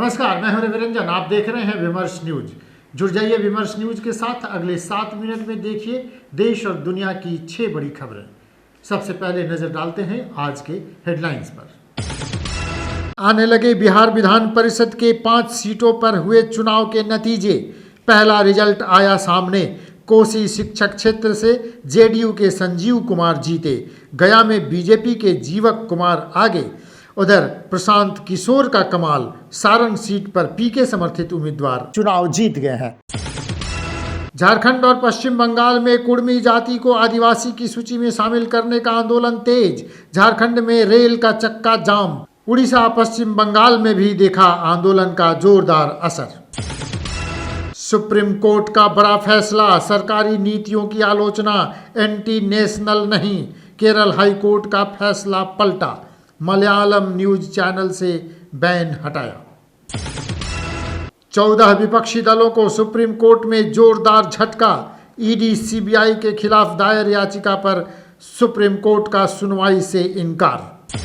नमस्कार, मैं हूं रविरंजन। आप देख रहे हैं विमर्श न्यूज। जुड़ जाइए विमर्श न्यूज के साथ। अगले 7 मिनट में देखिए देश और दुनिया की 6 बड़ी खबरें। सबसे पहले नजर डालते हैं आज के हेडलाइंस पर। आने लगे बिहार विधान परिषद के 5 सीटों पर हुए चुनाव के नतीजे। पहला रिजल्ट आया सामने। कोसी शिक्षक क्षेत्र से जेडीयू के संजीव कुमार जीते। गया में बीजेपी के जीवक कुमार आगे। उधर प्रशांत किशोर का कमाल, सारण सीट पर पीके समर्थित उम्मीदवार चुनाव जीत गए हैं। झारखंड और पश्चिम बंगाल में कुर्मी जाति को आदिवासी की सूची में शामिल करने का आंदोलन तेज। झारखंड में रेल का चक्का जाम। उड़ीसा पश्चिम बंगाल में भी देखा आंदोलन का जोरदार असर। सुप्रीम कोर्ट का बड़ा फैसला, सरकारी नीतियों की आलोचना एंटी नेशनल नहीं। केरल हाई कोर्ट का फैसला पलटा। मलयालम न्यूज चैनल से बैन हटाया। 14 विपक्षी दलों को सुप्रीम कोर्ट में जोरदार झटका। ईडी सीबीआई के खिलाफ दायर याचिका पर सुप्रीम कोर्ट का सुनवाई से इनकार।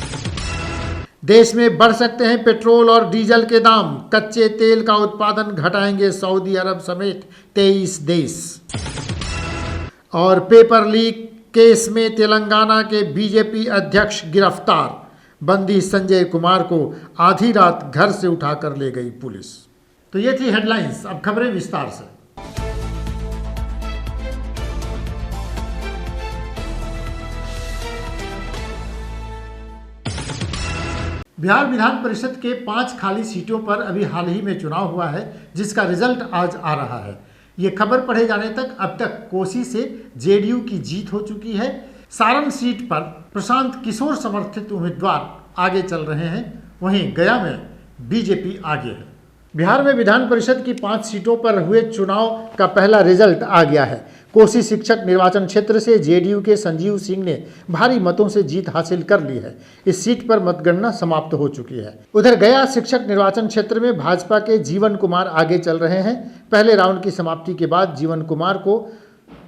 देश में बढ़ सकते हैं पेट्रोल और डीजल के दाम। कच्चे तेल का उत्पादन घटाएंगे सऊदी अरब समेत 23 देश। और पेपर लीक केस में तेलंगाना के बीजेपी अध्यक्ष गिरफ्तार। बंदी संजय कुमार को आधी रात घर से उठाकर ले गई पुलिस। तो ये थी हेडलाइंस। अब खबरें विस्तार से। बिहार विधान परिषद के 5 खाली सीटों पर अभी हाल ही में चुनाव हुआ है, जिसका रिजल्ट आज आ रहा है। ये खबर पढ़े जाने तक अब तक कोसी से जेडीयू की जीत हो चुकी है। सारण सीट पर प्रशांत किशोर समर्थित उम्मीदवार आगे चल रहे हैं, वहीं गया में बीजेपी आगे है। बिहार में विधान परिषद की 5 सीटों पर हुए चुनाव का पहला रिजल्ट आ गया है। कोसी शिक्षक निर्वाचन क्षेत्र से जेडीयू के संजीव सिंह ने भारी मतों से जीत हासिल कर ली है। इस सीट पर मतगणना समाप्त हो चुकी है। उधर गया शिक्षक निर्वाचन क्षेत्र में भाजपा के जीवन कुमार आगे चल रहे हैं। पहले राउंड की समाप्ति के बाद जीवन कुमार को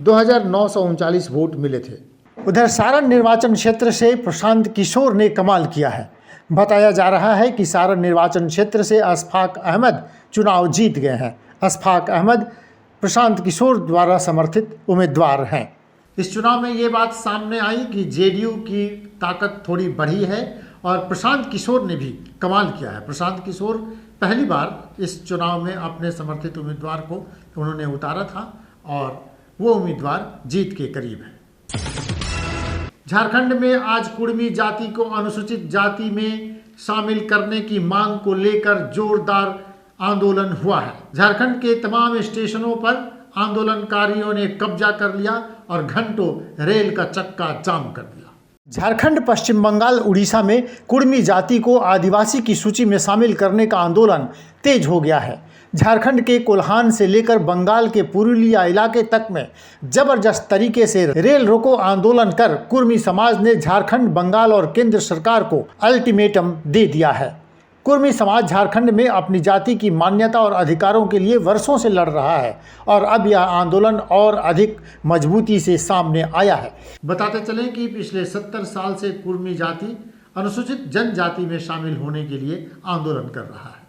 2939 वोट मिले थे। उधर सारण निर्वाचन क्षेत्र से प्रशांत किशोर ने कमाल किया है। बताया जा रहा है कि सारण निर्वाचन क्षेत्र से अशफाक अहमद चुनाव जीत गए हैं। अशफाक अहमद प्रशांत किशोर द्वारा समर्थित उम्मीदवार हैं। इस चुनाव में ये बात सामने आई कि जेडीयू की ताकत थोड़ी बढ़ी है और प्रशांत किशोर ने भी कमाल किया है। प्रशांत किशोर पहली बार इस चुनाव में अपने समर्थित उम्मीदवार को उन्होंने उतारा था और वो उम्मीदवार जीत के करीब है। झारखंड में आज कुर्मी जाति को अनुसूचित जाति में शामिल करने की मांग को लेकर जोरदार आंदोलन हुआ है। झारखंड के तमाम स्टेशनों पर आंदोलनकारियों ने कब्जा कर लिया और घंटों रेल का चक्का जाम कर दिया। झारखंड, पश्चिम बंगाल, उड़ीसा में कुर्मी जाति को आदिवासी की सूची में शामिल करने का आंदोलन तेज हो गया है। झारखंड के कोल्हान से लेकर बंगाल के पुरुलिया इलाके तक में जबरदस्त तरीके से रेल रोको आंदोलन कर कुर्मी समाज ने झारखंड, बंगाल और केंद्र सरकार को अल्टीमेटम दे दिया है। कुर्मी समाज झारखंड में अपनी जाति की मान्यता और अधिकारों के लिए वर्षों से लड़ रहा है और अब यह आंदोलन और अधिक मजबूती से सामने आया है। बताते चलें कि पिछले 70 साल से कुर्मी जाति अनुसूचित जनजाति में शामिल होने के लिए आंदोलन कर रहा है।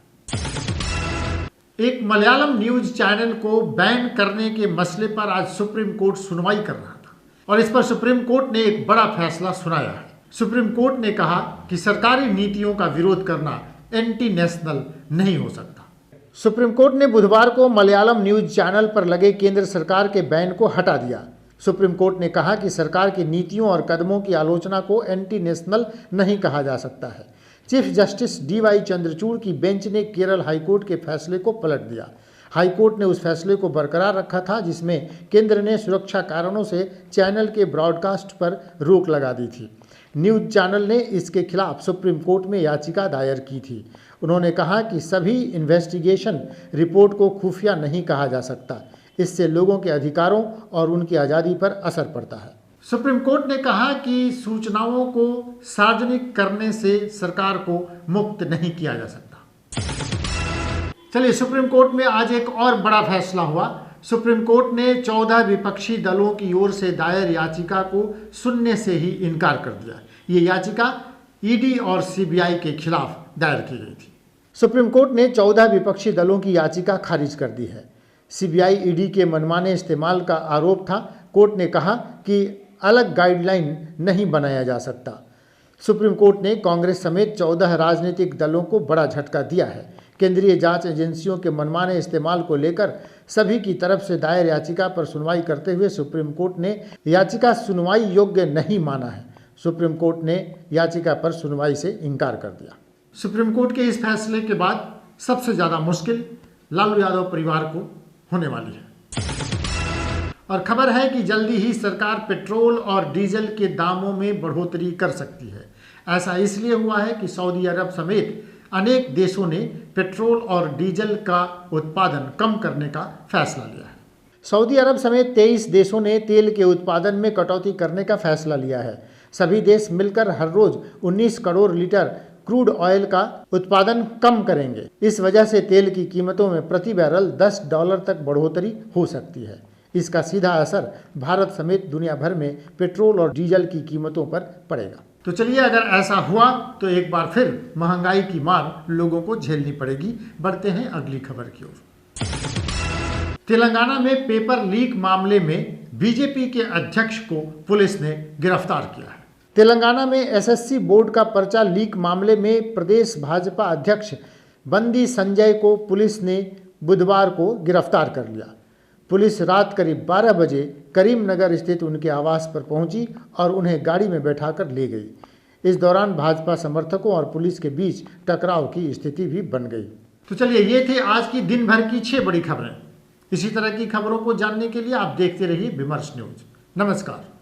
एक मलयालम न्यूज चैनल को बैन करने के मसले पर आज सुप्रीम कोर्ट सुनवाई कर रहा था और इस पर सुप्रीम कोर्ट ने एक बड़ा फैसला सुनाया है। सुप्रीम कोर्ट ने कहा कि सरकारी नीतियों का विरोध करना एंटी नेशनल नहीं हो सकता। सुप्रीम कोर्ट ने बुधवार को मलयालम न्यूज चैनल पर लगे केंद्र सरकार के बैन को हटा दिया। सुप्रीम कोर्ट ने कहा कि सरकार की नीतियों और कदमों की आलोचना को एंटी नेशनल नहीं कहा जा सकता है। चीफ जस्टिस डीवाई चंद्रचूड़ की बेंच ने केरल हाईकोर्ट के फैसले को पलट दिया। हाईकोर्ट ने उस फैसले को बरकरार रखा था जिसमें केंद्र ने सुरक्षा कारणों से चैनल के ब्रॉडकास्ट पर रोक लगा दी थी। न्यूज चैनल ने इसके खिलाफ सुप्रीम कोर्ट में याचिका दायर की थी। उन्होंने कहा कि सभी इन्वेस्टिगेशन रिपोर्ट को खुफिया नहीं कहा जा सकता। इससे लोगों के अधिकारों और उनकी आज़ादी पर असर पड़ता है। सुप्रीम कोर्ट ने कहा कि सूचनाओं को सार्वजनिक करने से सरकार को मुक्त नहीं किया जा सकता। चलिए, सुप्रीम कोर्ट में आज एक और बड़ा फैसला हुआ। सुप्रीम कोर्ट ने 14 विपक्षी दलों की ओर से दायर याचिका को सुनने से ही इनकार कर दिया। ये याचिका ईडी और सीबीआई के खिलाफ दायर की गई थी। सुप्रीम कोर्ट ने 14 विपक्षी दलों की याचिका खारिज कर दी है। सीबीआई ईडी के मनमाने इस्तेमाल का आरोप था। कोर्ट ने कहा कि अलग गाइडलाइन नहीं बनाया जा सकता। सुप्रीम कोर्ट ने कांग्रेस समेत 14 राजनीतिक दलों को बड़ा झटका दिया है। केंद्रीय जांच एजेंसियों के मनमाने इस्तेमाल को लेकर सभी की तरफ से दायर याचिका पर सुनवाई करते हुए सुप्रीम कोर्ट ने याचिका सुनवाई योग्य नहीं माना है। सुप्रीम कोर्ट ने याचिका पर सुनवाई से इनकार कर दिया। सुप्रीम कोर्ट के इस फैसले के बाद सबसे ज़्यादा मुश्किल लालू यादव परिवार को होने वाली है। और खबर है कि जल्दी ही सरकार पेट्रोल और डीजल के दामों में बढ़ोतरी कर सकती है। ऐसा इसलिए हुआ है कि सऊदी अरब समेत अनेक देशों ने पेट्रोल और डीजल का उत्पादन कम करने का फैसला लिया है। सऊदी अरब समेत 23 देशों ने तेल के उत्पादन में कटौती करने का फैसला लिया है। सभी देश मिलकर हर रोज 19 करोड़ लीटर क्रूड ऑयल का उत्पादन कम करेंगे। इस वजह से तेल की कीमतों में प्रति बैरल $10 तक बढ़ोतरी हो सकती है। इसका सीधा असर भारत समेत दुनिया भर में पेट्रोल और डीजल की कीमतों पर पड़ेगा। तो चलिए, अगर ऐसा हुआ तो एक बार फिर महंगाई की मार लोगों को झेलनी पड़ेगी। बढ़ते हैं अगली खबर की ओर। तेलंगाना में पेपर लीक मामले में बीजेपी के अध्यक्ष को पुलिस ने गिरफ्तार किया है। तेलंगाना में एसएससी बोर्ड का पर्चा लीक मामले में प्रदेश भाजपा अध्यक्ष बंदी संजय को पुलिस ने बुधवार को गिरफ्तार कर लिया। पुलिस रात करीब 12 बजे करीमनगर स्थित उनके आवास पर पहुंची और उन्हें गाड़ी में बैठाकर ले गई। इस दौरान भाजपा समर्थकों और पुलिस के बीच टकराव की स्थिति भी बन गई। तो चलिए, ये थे आज की दिन भर की 6 बड़ी खबरें। इसी तरह की खबरों को जानने के लिए आप देखते रहिए विमर्श न्यूज। नमस्कार।